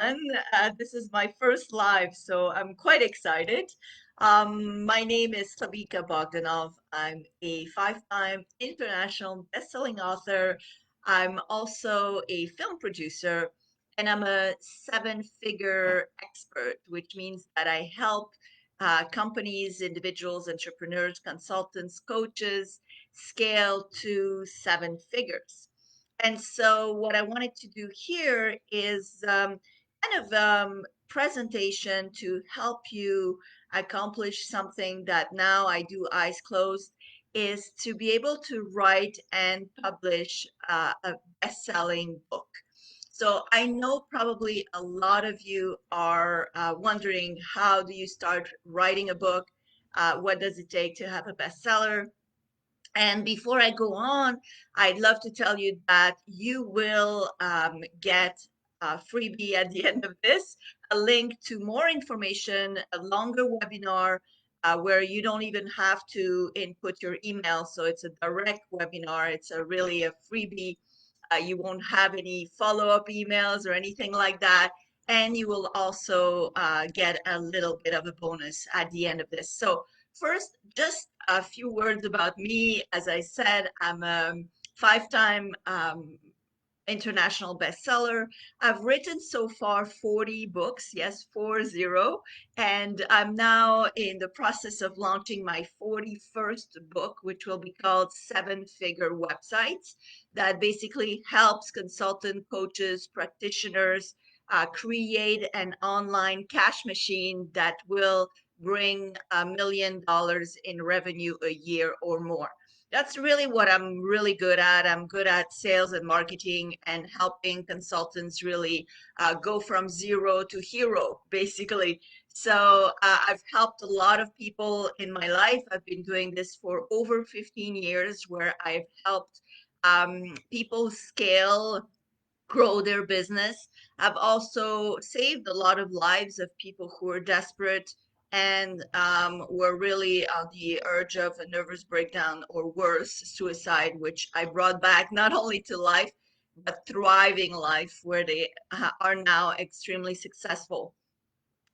everyone. This is my first live, so I'm quite excited. My name is Slavica Bogdanov. I'm a five-time international best-selling author. I'm also a film producer, and I'm a seven-figure expert, which means that I help companies, individuals, entrepreneurs, consultants, coaches scale to seven figures. And so what I wanted to do here is kind of presentation to help you accomplish something that now I do eyes closed, is to be able to write and publish a best-selling book. So I know probably a lot of you are wondering, how do you start writing a book? What does it take to have a bestseller? And before I go on, I'd love to tell you that you will get a freebie at the end of this, a link to more information, a longer webinar where you don't even have to input your email. So it's a direct webinar. It's a really a freebie. You won't have any follow-up emails or anything like that. And you will also get a little bit of a bonus at the end of this. So first, just a few words about me. As I said, I'm a five-time international bestseller. I've written so far 40 books, yes, 40, and I'm now in the process of launching my 41st book, which will be called Seven Figure Websites, that basically helps consultant coaches, practitioners create an online cash machine that will bring $1 million in revenue a year or more. That's really what I'm really good at. I'm good at sales and marketing and helping consultants really go from zero to hero, basically. So I've helped a lot of people in my life. I've been doing this for over 15 years, where I've helped people scale, grow their business. I've also saved a lot of lives of people who are desperate and were really on the urge of a nervous breakdown or worse, suicide, which I brought back not only to life, but thriving life, where they are now extremely successful.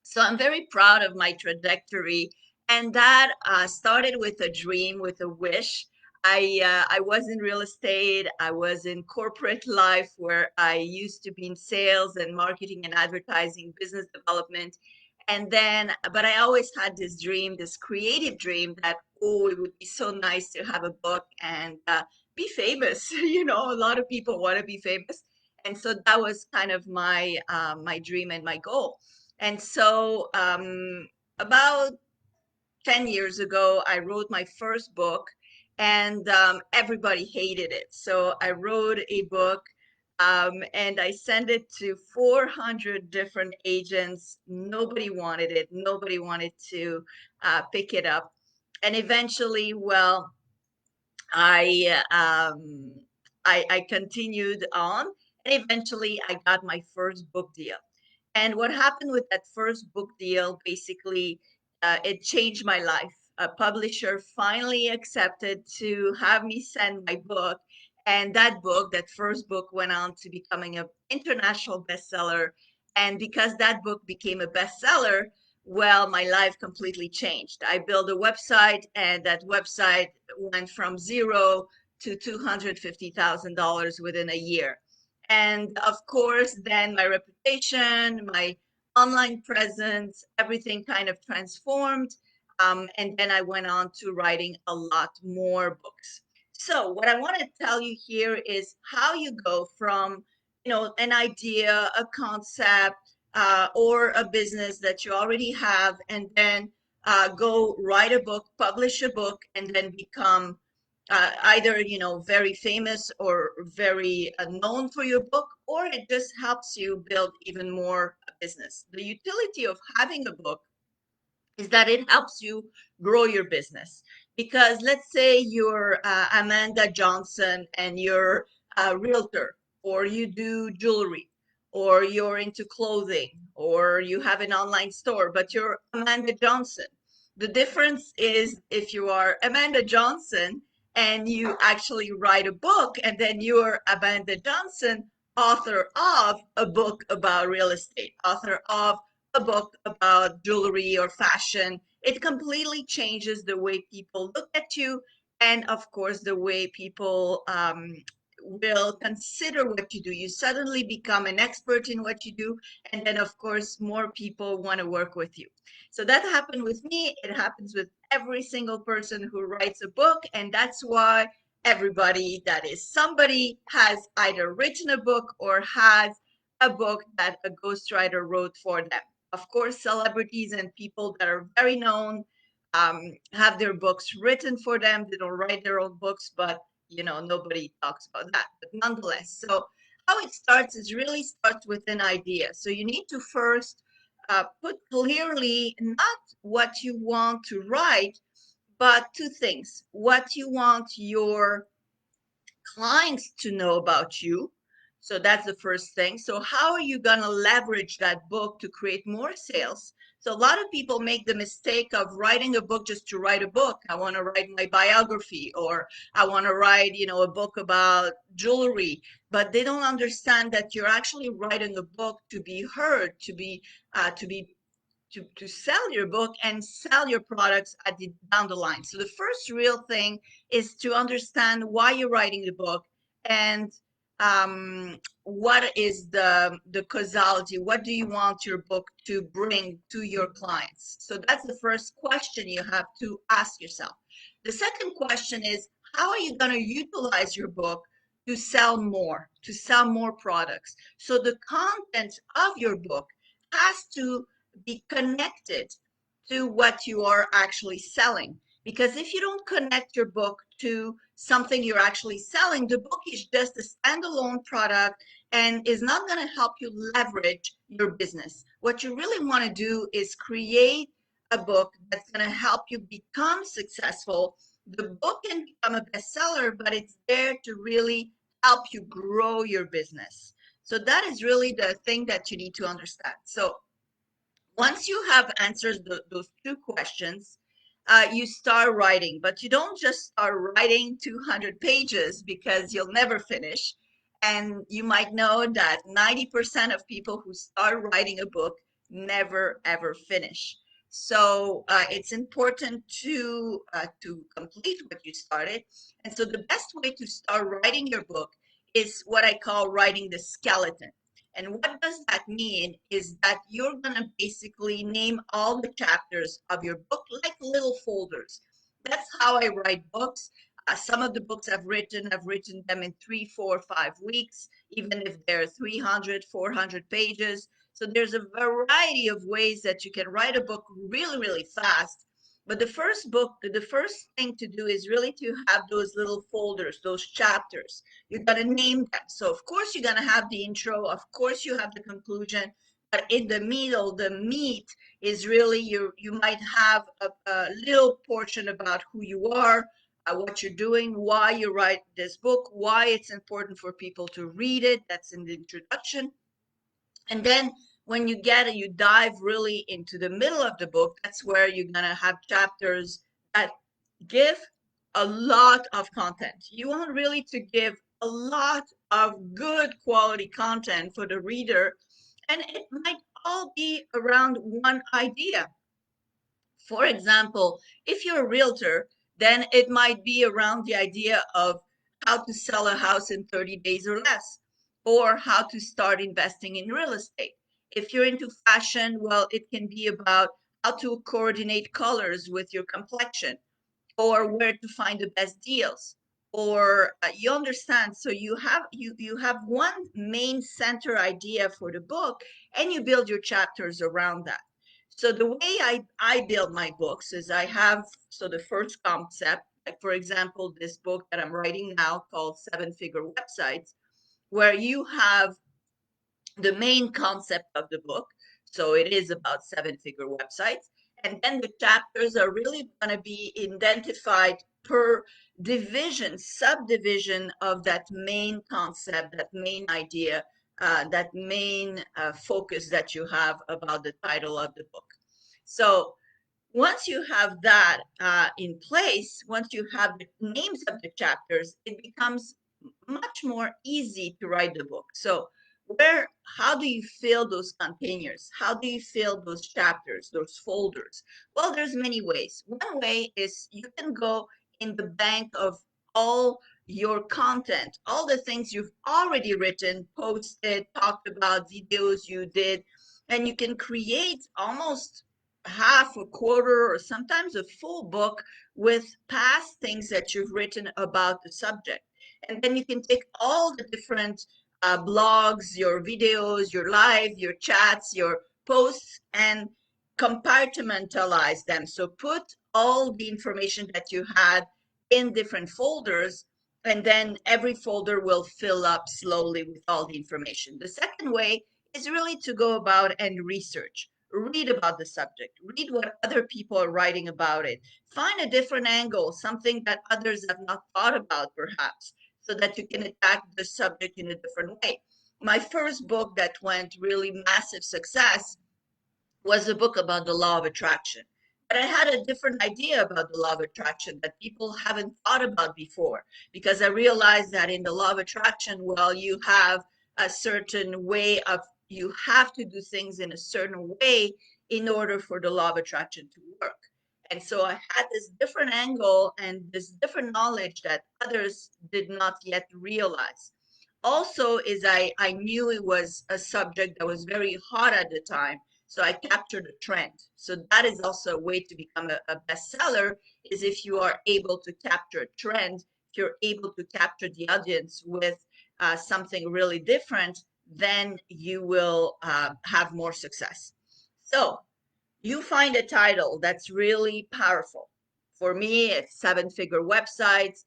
So I'm very proud of my trajectory, and that started with a dream, with a wish. I was in real estate. I was in corporate life, where I used to be in sales and marketing and advertising, business development. And then, but I always had this dream, this creative dream that, oh, it would be so nice to have a book and be famous. You know, a lot of people want to be famous. And so that was kind of my dream and my goal. And so about 10 years ago, I wrote my first book, and everybody hated it. So I wrote a book, and I sent it to 400 different agents. Nobody wanted it. Nobody wanted to pick it up. And eventually, well, I um, I continued on, and eventually I got my first book deal. And what happened with that first book deal, basically, it changed my life. A publisher finally accepted to have me send my book. And that book, that first book, went on to becoming an international bestseller. And because that book became a bestseller, well, my life completely changed. I built a website, and that website went from zero to $250,000 within a year. And of course, then my reputation, my online presence, everything kind of transformed. And then I went on to writing a lot more books. So what I want to tell you here is how you go from, an idea, a concept, or a business that you already have, and then go write a book, publish a book, and then become either very famous or very known for your book, or it just helps you build even more business. The utility of having a book is that it helps you grow your business. Because let's say you're Amanda Johnson and you're a realtor, or you do jewelry, or you're into clothing, or you have an online store, but you're Amanda Johnson. The difference is, if you are Amanda Johnson and you actually write a book, and then you're Amanda Johnson, author of a book about real estate, author of a book about jewelry or fashion. It completely changes the way people look at you, and of course, the way people will consider what you do. You suddenly become an expert in what you do, and then, of course, more people want to work with you. So that happened with me. It happens with every single person who writes a book, and that's why everybody that is somebody has either written a book or has a book that a ghostwriter wrote for them. Of course, celebrities and people that are very known have their books written for them. They don't write their own books, but nobody talks about that. But nonetheless, so how it starts is really starts with an idea. So you need to first put clearly not what you want to write, but two things: what you want your clients to know about you. So that's the first thing. So how are you going to leverage that book to create more sales? So a lot of people make the mistake of writing a book just to write a book. I want to write my biography, or I want to write, a book about jewelry, but they don't understand that you're actually writing a book to be heard, to sell your book and sell your products down the line. So the first real thing is to understand why you're writing the book, and what is the causality. What do you want your book to bring to your clients? So that's the first question you have to ask yourself. The second question is, how are you going to utilize your book to sell more products? So the content of your book has to be connected to what you are actually selling. Because if you don't connect your book to something you're actually selling, the book is just a standalone product and is not going to help you leverage your business. What you really want to do is create a book that's going to help you become successful. The book can become a bestseller, but it's there to really help you grow your business. So that is really the thing that you need to understand. So once you have answered those two questions, you start writing, but you don't just start writing 200 pages because you'll never finish. And you might know that 90% of people who start writing a book never ever finish. So it's important to complete what you started. And so the best way to start writing your book is what I call writing the skeleton. And what does that mean is that you're going to basically name all the chapters of your book like little folders. That's how I write books. Some of the books I've written them in 3, 4, 5 weeks, even if they're 300, 400 pages. So there's a variety of ways that you can write a book really, really fast. But the first thing to do is really to have those little folders, those chapters. You got to name them. So of course you're going to have the intro, of course you have the conclusion, but in the middle, the meat is really you might have a little portion about who you are, what you're doing, why you write this book, why it's important for people to read it. That's in the introduction. And then when you dive really into the middle of the book, that's where you're going to have chapters that give a lot of content. You want really to give a lot of good quality content for the reader, and it might all be around one idea. For example, if you're a realtor, then it might be around the idea of how to sell a house in 30 days or less, or how to start investing in real estate. If you're into fashion, well, it can be about how to coordinate colors with your complexion, or where to find the best deals, or you understand. So you have one main center idea for the book, and you build your chapters around that. So the way I build my books is I have, so the first concept, like for example this book that I'm writing now called Seven Figure Websites, where you have the main concept of the book. So it is about seven-figure websites. And then the chapters are really going to be identified per division, subdivision of that main concept, that main idea, that main focus that you have about the title of the book. So once you have that in place, once you have the names of the chapters, it becomes much more easy to write the book. So how do you fill those containers? How do you fill those chapters, those folders? Well, there's many ways. One way is you can go in the bank of all your content, all the things you've already written, posted, talked about, videos you did, and you can create almost half, a quarter, or sometimes a full book with past things that you've written about the subject. And then you can take all the different blogs, your videos, your live, your chats, your posts, and compartmentalize them. So put all the information that you had in different folders, and then every folder will fill up slowly with all the information. The second way is really to go about and research. Read about the subject, read what other people are writing about it, find a different angle, something that others have not thought about, perhaps, so that you can attack the subject in a different way. My first book that went really massive success was a book about the law of attraction. But I had a different idea about the law of attraction that people haven't thought about before, because I realized that in the law of attraction, well, you have a certain way of, you have to do things in a certain way in order for the law of attraction to work. And so I had this different angle and this different knowledge that others did not yet realize. Also, is I knew it was a subject that was very hot at the time, so I captured a trend. So that is also a way to become a bestseller, is if you are able to capture a trend, if you're able to capture the audience with something really different, then you will have more success. So you find a title that's really powerful. For me, it's seven-figure websites.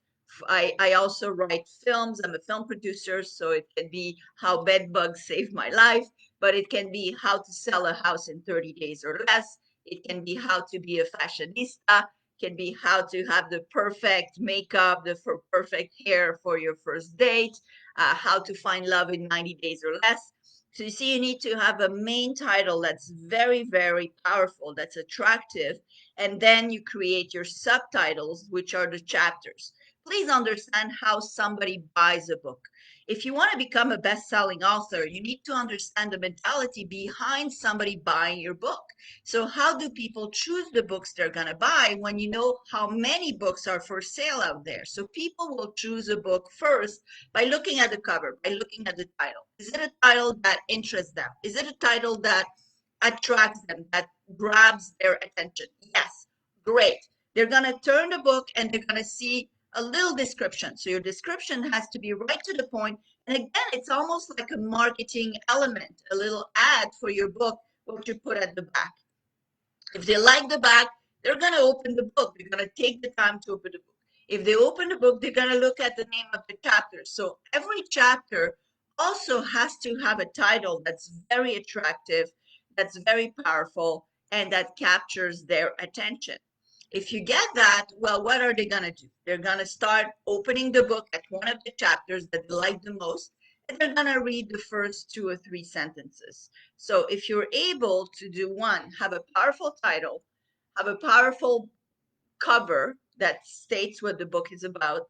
I also write films. I'm a film producer, so it can be how bed bugs saved my life, but it can be how to sell a house in 30 days or less. It can be how to be a fashionista. It can be how to have the perfect makeup, the perfect hair for your first date, how to find love in 90 days or less. So you see, you need to have a main title that's very, very powerful, that's attractive, and then you create your subtitles, which are the chapters. Please understand how somebody buys a book. If you want to become a best-selling author, you need to understand the mentality behind somebody buying your book. So how do people choose the books they're going to buy when you know how many books are for sale out there? So people will choose a book first by looking at the cover, by looking at the title. Is it a title that interests them? Is it a title that attracts them, that grabs their attention? Yes, great. They're going to turn the book and they're going to see a little description. So your description has to be right to the point. And again, it's almost like a marketing element, a little ad for your book, what you put at the back. If they like the back, they're going to open the book. They're going to take the time to open the book. If they open the book, they're going to look at the name of the chapter. So every chapter also has to have a title that's very attractive, that's very powerful, and that captures their attention. If you get that, well, what are they going to do? They're going to start opening the book at one of the chapters that they like the most, and they're going to read the first two or three sentences. So if you're able to do one, have a powerful title, have a powerful cover that states what the book is about,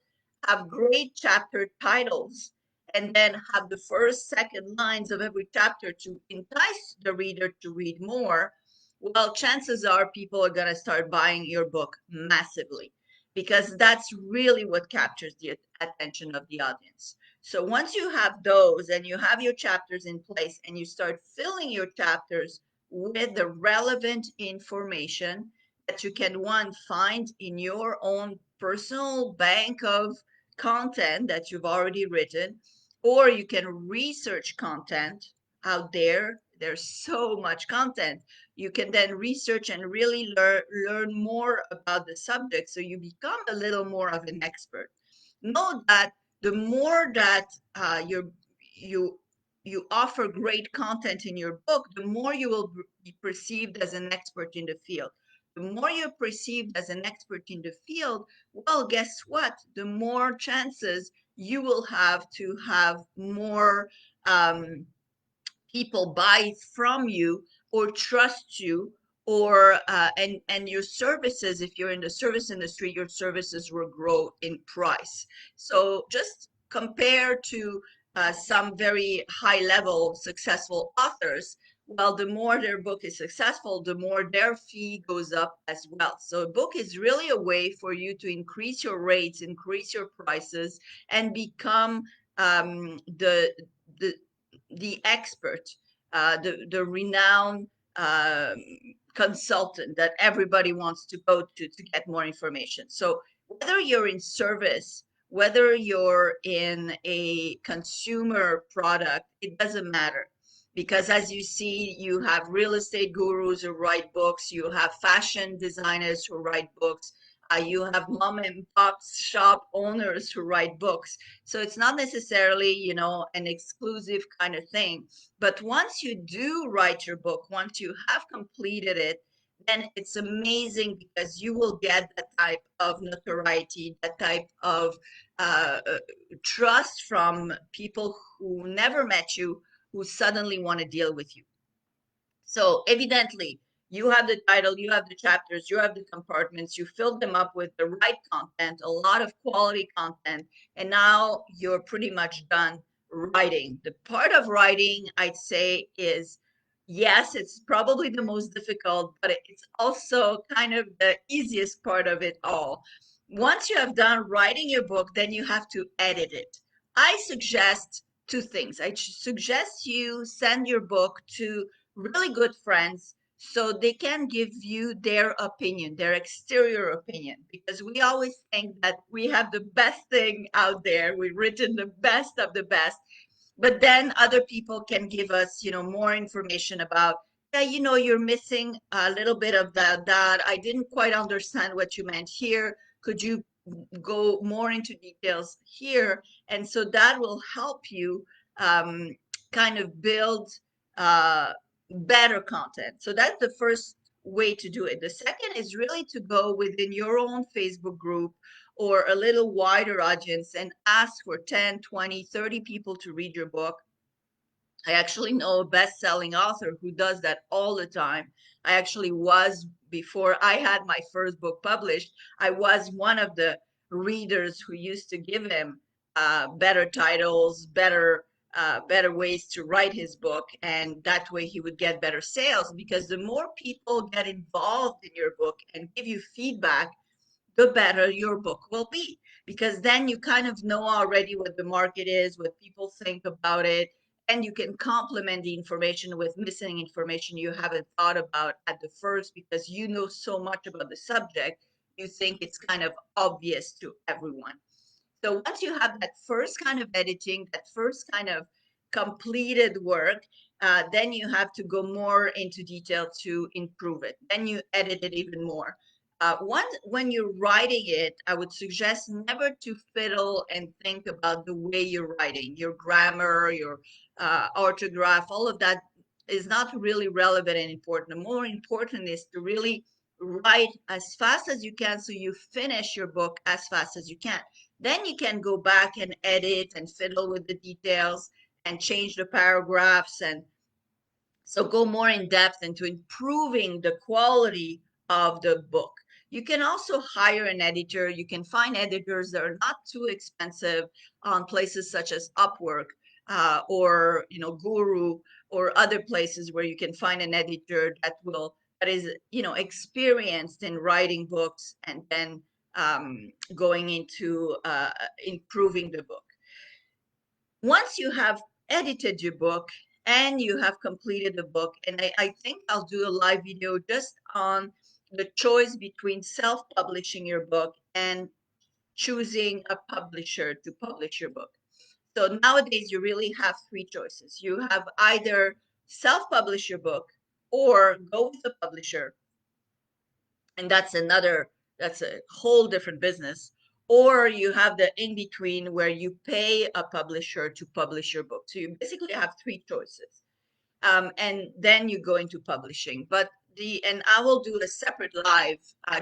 have great chapter titles, and then have the first, second lines of every chapter to entice the reader to read more, well, chances are people are going to start buying your book massively, because that's really what captures the attention of the audience. So once you have those and you have your chapters in place and you start filling your chapters with the relevant information that you can, one, find in your own personal bank of content that you've already written, or you can research content out there. There's so much content. You can then research and really learn more about the subject, so you become a little more of an expert. Know that the more that you you offer great content in your book, the more you will be perceived as an expert in the field. The more you're perceived as an expert in the field, well, guess what? The more chances you will have to have more people buy from you or trust you, or and your services, if you're in the service industry, your services will grow in price. So just compared to some very high level successful authors, well, the more their book is successful, the more their fee goes up as well. So a book is really a way for you to increase your rates, increase your prices, and become the the the expert, the renowned um, consultant that everybody wants to go to get more information. So whether you're in service, whether you're in a consumer product, it doesn't matter. Because as you see, you have real estate gurus who write books, you have fashion designers who write books, you have mom and pop shop owners who write books. So it's not necessarily, an exclusive kind of thing. But once you do write your book, once you have completed it, then it's amazing because you will get that type of notoriety, that type of trust from people who never met you, who suddenly want to deal with you. So evidently, you have the title, you have the chapters, you have the compartments, you filled them up with the right content, a lot of quality content, and now you're pretty much done writing. The part of writing, I'd say, is yes, it's probably the most difficult, but it's also kind of the easiest part of it all. Once you have done writing your book, then you have to edit it. I suggest two things. I suggest you send your book to really good friends so they can give you their opinion, their exterior opinion, because we always think that we have the best thing out there, we've written the best of the best, but then other people can give us, more information about, yeah, you're missing a little bit of that I didn't quite understand what you meant here, could you go more into details here? And so that will help you um, kind of build uh, better content. So that's the first way to do it. The second is really to go within your own Facebook group or a little wider audience and ask for 10, 20, 30 people to read your book. I actually know a best-selling author who does that all the time. I actually was, before I had my first book published, I was one of the readers who used to give him better titles, better ways to write his book, and that way he would get better sales. Because the more people get involved in your book and give you feedback, the better your book will be, because then you kind of know already what the market is, what people think about it, and you can complement the information with missing information you haven't thought about at the first, because you know so much about the subject, you think it's kind of obvious to everyone. So once you have that first kind of editing, that first kind of completed work, then you have to go more into detail to improve it. Then you edit it even more. When you're writing it, I would suggest never to fiddle and think about the way you're writing, your grammar, your orthograph, all of that is not really relevant and important. The more important is to really write as fast as you can so you finish your book as fast as you can. Then you can go back and edit and fiddle with the details and change the paragraphs, and so go more in depth into improving the quality of the book. You can also hire an editor. You can find editors that are not too expensive on places such as Upwork, or Guru, or other places where you can find an editor that is experienced in writing books and then going into improving the book. Once you have edited your book and you have completed the book, and I think I'll do a live video just on the choice between self-publishing your book and choosing a publisher to publish your book. So nowadays you really have three choices. You have either self-publish your book or go with a publisher, and that's a whole different business, or you have the in between where you pay a publisher to publish your book. So you basically have three choices, and then you go into publishing. But the and I will do a separate live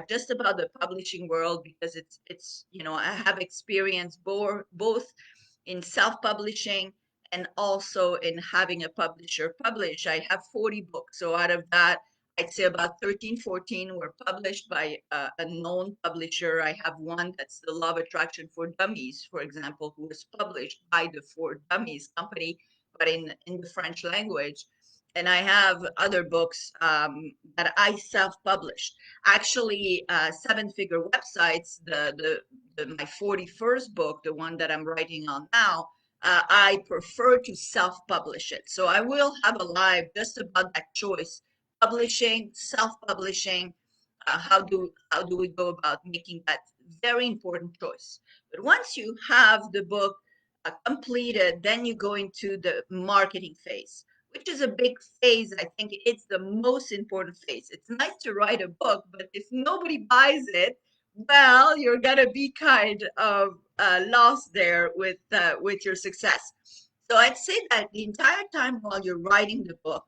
just about the publishing world, because it's I have experience both in self-publishing and also in having a publisher publish. I have 40 books, so out of that I'd say about 13, 14 were published by a known publisher. I have one that's The Love Attraction for Dummies, for example, who was published by the For Dummies company, but in the French language. And I have other books that I self-published. Actually, seven-figure websites, my 41st book, the one that I'm writing on now, I prefer to self-publish it. So I will have a live just about that choice, publishing, self-publishing. How do we go about making that very important choice? But once you have the book completed, then you go into the marketing phase, which is a big phase. I think it's the most important phase. It's nice to write a book, but if nobody buys it, well, you're gonna be kind of lost there with your success. So I'd say that the entire time while you're writing the book,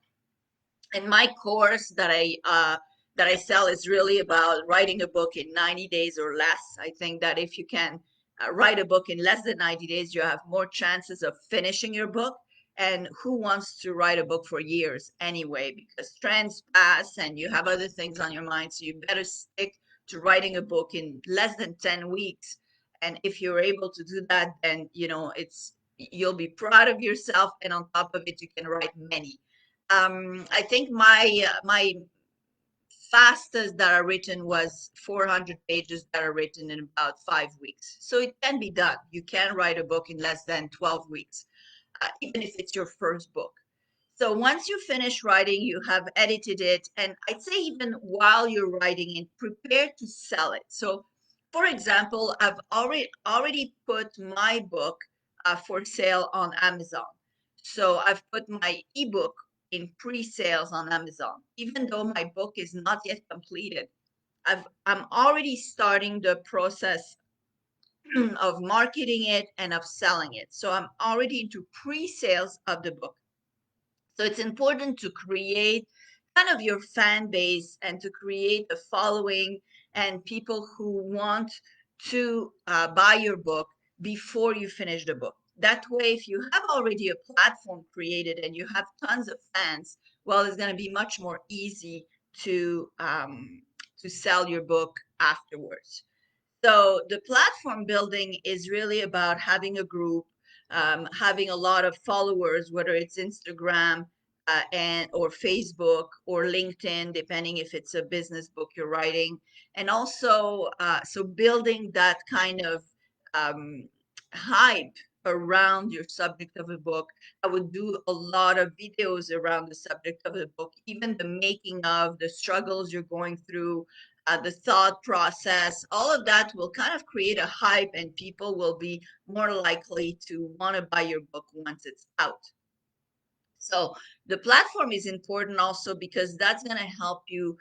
and my course that I sell is really about writing a book in 90 days or less. I think that if you can write a book in less than 90 days, you have more chances of finishing your book. And who wants to write a book for years anyway? Because trends pass and you have other things on your mind. So you better stick to writing a book in less than 10 weeks. And if you're able to do that, then you'll be proud of yourself. And on top of it, you can write many. I think my fastest that are written was 400 pages that are written in about 5 weeks. So it can be done. You can write a book in less than 12 weeks, even if it's your first book. So once you finish writing, you have edited it, and I'd say even while you're writing it, prepare to sell it. So, for example, I've already put my book for sale on Amazon. So I've put my ebook in pre-sales on Amazon, even though my book is not yet completed. I'm already starting the process of marketing it and of selling it. So I'm already into pre-sales of the book. So it's important to create kind of your fan base and to create a following and people who want to buy your book before you finish the book. That way, if you have already a platform created and you have tons of fans, well, it's going to be much more easy to sell your book afterwards. So the platform building is really about having a group, having a lot of followers, whether it's Instagram and or Facebook or LinkedIn, depending if it's a business book you're writing, and also so building that kind of um, hype around your subject of a book. I would do a lot of videos around the subject of the book, even the making of, the struggles you're going through, the thought process, all of that will kind of create a hype and people will be more likely to want to buy your book once it's out. So the platform is important also because that's going to help you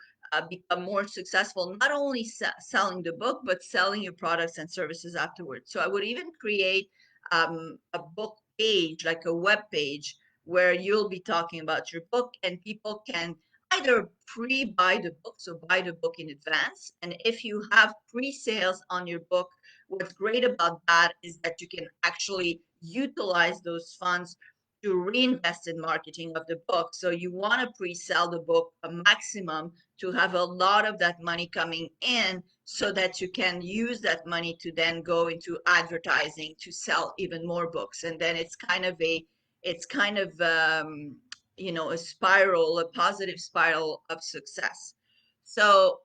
become more successful, not only selling the book, but selling your products and services afterwards. So I would even create a book page, like a web page, where you'll be talking about your book and people can either pre-buy the book, so buy the book in advance. And if you have pre-sales on your book, what's great about that is that you can actually utilize those funds to reinvest in marketing of the book. So you want to pre-sell the book a maximum to have a lot of that money coming in so that you can use that money to then go into advertising to sell even more books. And then it's kind of a spiral, a positive spiral of success. So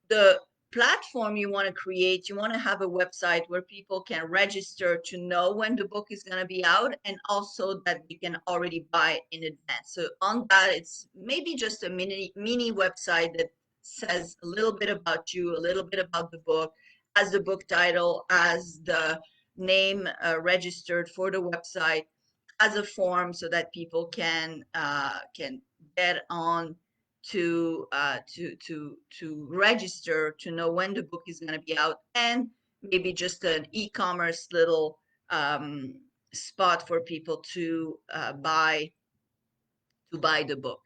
the platform you want to create, you want to have a website where people can register to know when the book is going to be out and also that they can already buy in advance. So on that, it's maybe just a mini website that says a little bit about you, a little bit about the book, as the book title, as the name registered for the website, as a form so that people can get on to register to know when the book is going to be out, and maybe just an e-commerce little um, spot for people to buy the book.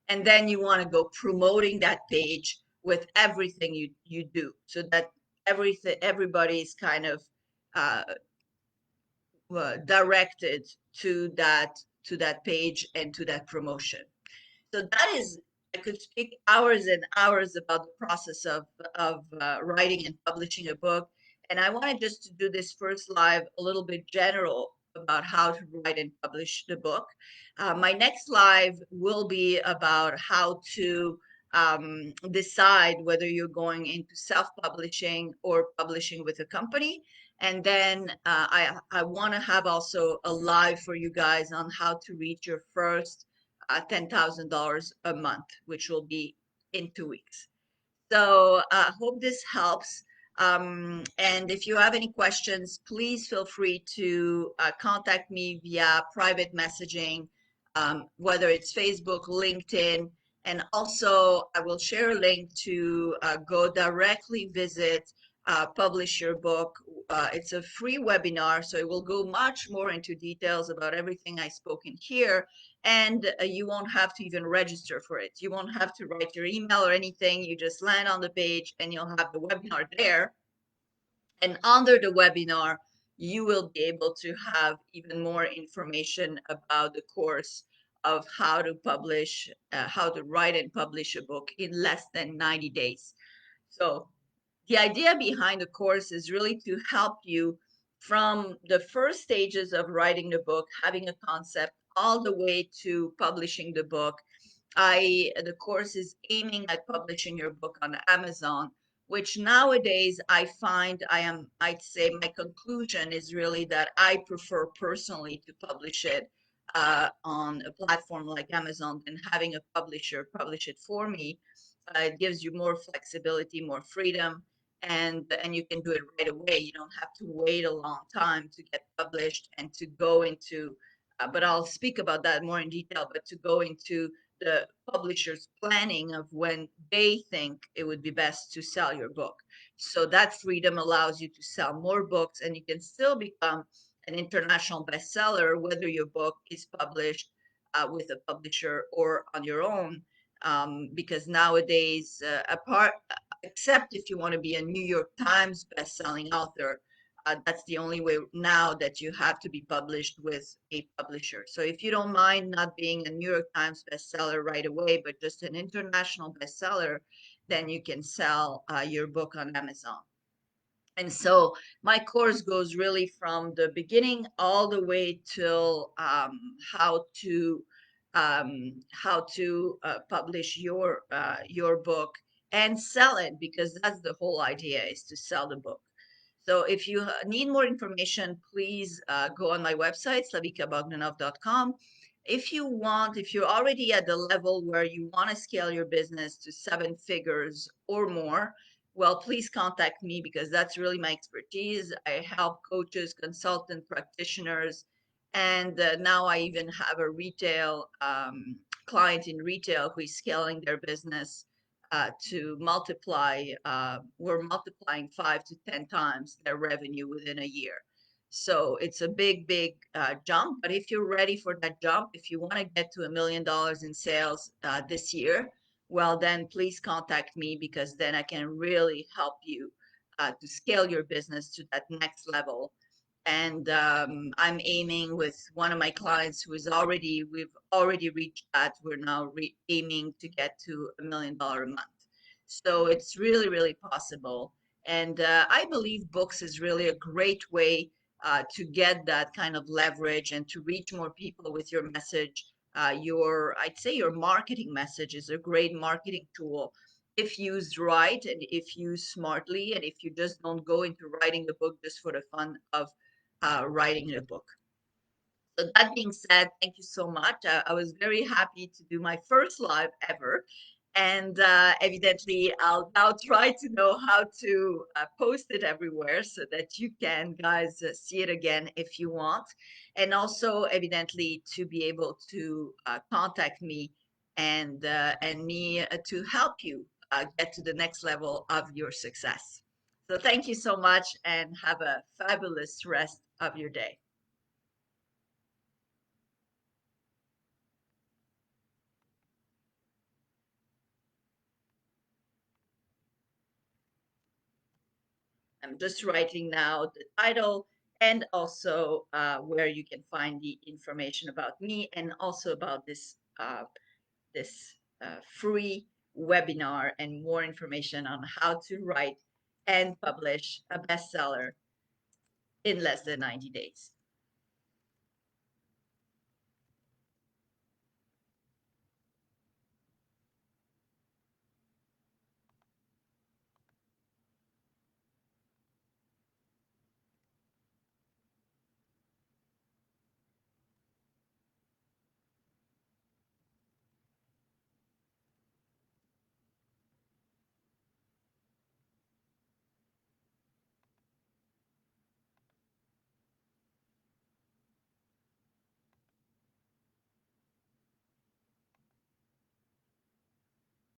And then you want to go promoting that page with everything you do so that everybody's kind of uh, directed to that page and to that promotion. So that is, I could speak hours and hours about the process of writing and publishing a book. And I wanted just to do this first live a little bit general about how to write and publish the book. My next live will be about how to decide whether you're going into self-publishing or publishing with a company. And then I want to have also a live for you guys on how to reach your first $10,000 a month, which will be in 2 weeks. So hope this helps. And if you have any questions, please feel free to contact me via private messaging, whether it's Facebook, LinkedIn, and also I will share a link to go directly visit Publish Your Book. It's a free webinar, so it will go much more into details about everything I spoke in here, and you won't have to even register for it. You won't have to write your email or anything. You just land on the page and you'll have the webinar there. And under the webinar, you will be able to have even more information about the course of how to publish, how to write and publish a book in less than 90 days. So the idea behind the course is really to help you from the first stages of writing the book, having a concept, all the way to publishing the book. The course is aiming at publishing your book on Amazon, which nowadays I find I'd say my conclusion is really that I prefer personally to publish it on a platform like Amazon than having a publisher publish it for me. It gives you more flexibility, more freedom, and you can do it right away. You don't have to wait a long time to get published and to go into, but I'll speak about that more in detail, but to go into the publisher's planning of when they think it would be best to sell your book. So that freedom allows you to sell more books, and you can still become an international bestseller, whether your book is published with a publisher or on your own. Because nowadays, except if you want to be a New York Times best-selling author, that's the only way now that you have to be published with a publisher. So if you don't mind not being a New York Times bestseller right away, but just an international bestseller, then you can sell your book on Amazon. And so my course goes really from the beginning all the way till how to publish your book and sell it, because that's the whole idea, is to sell the book. So if you need more information, please go on my website, slavicabogdanov.com. If you're already at the level where you want to scale your business to 7 figures or more, well, please contact me, because that's really my expertise. I help coaches, consultant practitioners, and now I even have a retail client in retail who is scaling their business to multiply, we're multiplying 5 to 10 times their revenue within a year. So it's a big, big jump. But if you're ready for that jump, if you want to get to $1 million in sales this year, well, then please contact me, because then I can really help you to scale your business to that next level. And I'm aiming with one of my clients who is we've already reached that. We're now aiming to get to $1 million a month. So it's really, really possible. And I believe books is really a great way to get that kind of leverage and to reach more people with your message. I'd say your marketing message is a great marketing tool if used right and if used smartly, and if you just don't go into writing the book just for the fun of writing a book. So that being said, thank you so much. I was very happy to do my first live ever. And evidently, I'll now try to know how to post it everywhere so that you can, guys, see it again if you want. And also, evidently, to be able to contact me and me to help you get to the next level of your success. So thank you so much, and have a fabulous rest of your day. I'm just writing now the title, and also where you can find the information about me, and also about this this free webinar and more information on how to write and publish a bestseller in less than 90 days.